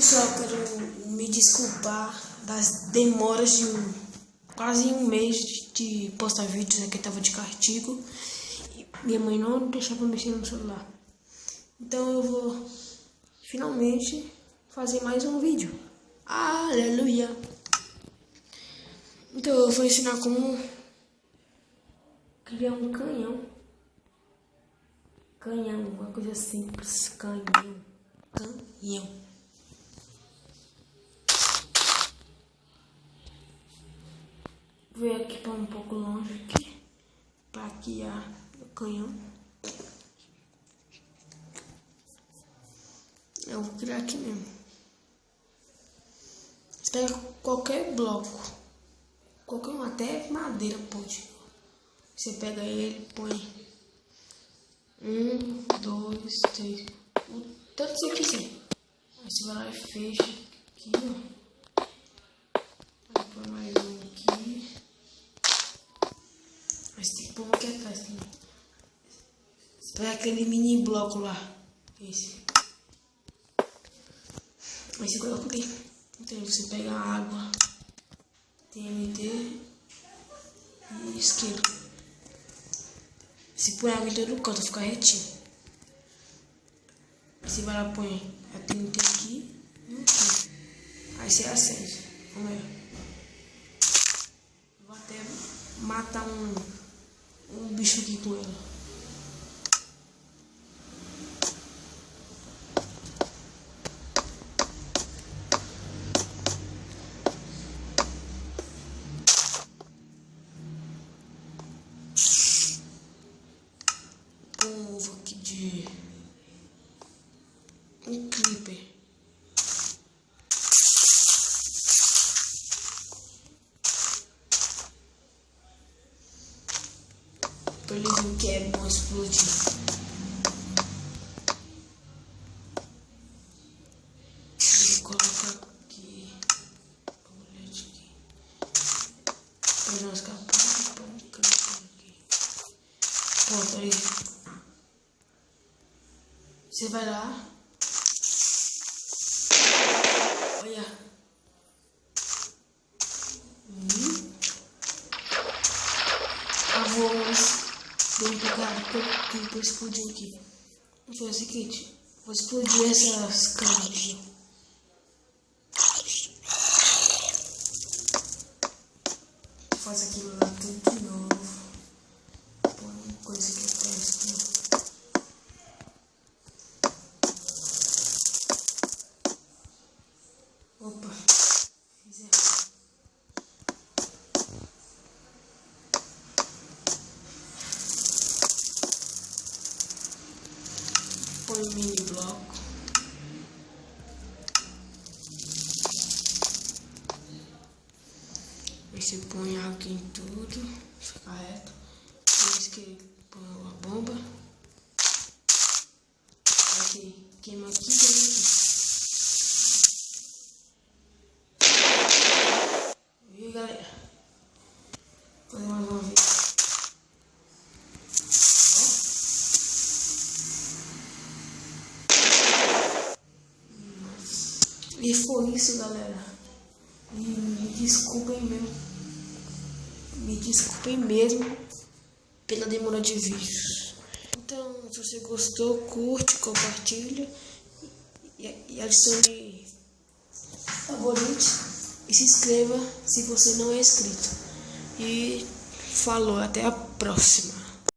Pessoal, quero me desculpar das demoras de quase um mês de postar vídeos, né, que eu tava de castigo e minha mãe não deixava mexer no celular. Então eu vou finalmente fazer mais um vídeo. Aleluia! Então eu vou ensinar como criar um canhão. Canhão, uma coisa simples. Canhão. Vou aqui para um pouco longe aqui, para criar o canhão. Eu vou criar aqui mesmo. Você pega qualquer bloco, qualquer um, até madeira pode. Você pega ele, põe 1, 2, 3, o tanto que você quiser. Aí você vai lá e fecha aqui, ó. Aí põe mais um aqui. Mas tem que pôr um aqui atrás também. Você pega aquele mini bloco lá. Esse. Aí você coloca aqui. Então você pega a água, TNT e isqueiro. Você põe água em todo canto, fica retinho. Você vai lá, põe a TNT aqui e aqui. Aí você acende. Vamos ver. Vou até matar um bicho aqui com ela. Um ovo aqui de um clipper. Pra ele ver que é bom explodir. Vou colocar aqui a colete aqui. Pegar os capões e pôr um clipper aqui. Pronto, aí. Você vai lá. Olha. A voz deu um pegado que eu explodiu aqui. Vou fazer o seguinte. Vou explodir essas canas aqui. Faz aquilo lá tudo de novo. Põe uma coisa aqui atrás. Opa, fiz errado. Põe um mini bloco. Aí você põe água em tudo, fica reto. Depois que põe a bomba. Aí você queima aqui e queima aqui. Viu, galera? Vou fazer mais uma vez. E foi isso, galera. E me desculpem mesmo pela demora de vídeos. Então, se você gostou, curte, compartilha e adicione favorite e se inscreva se você não é inscrito. E falou, até a próxima.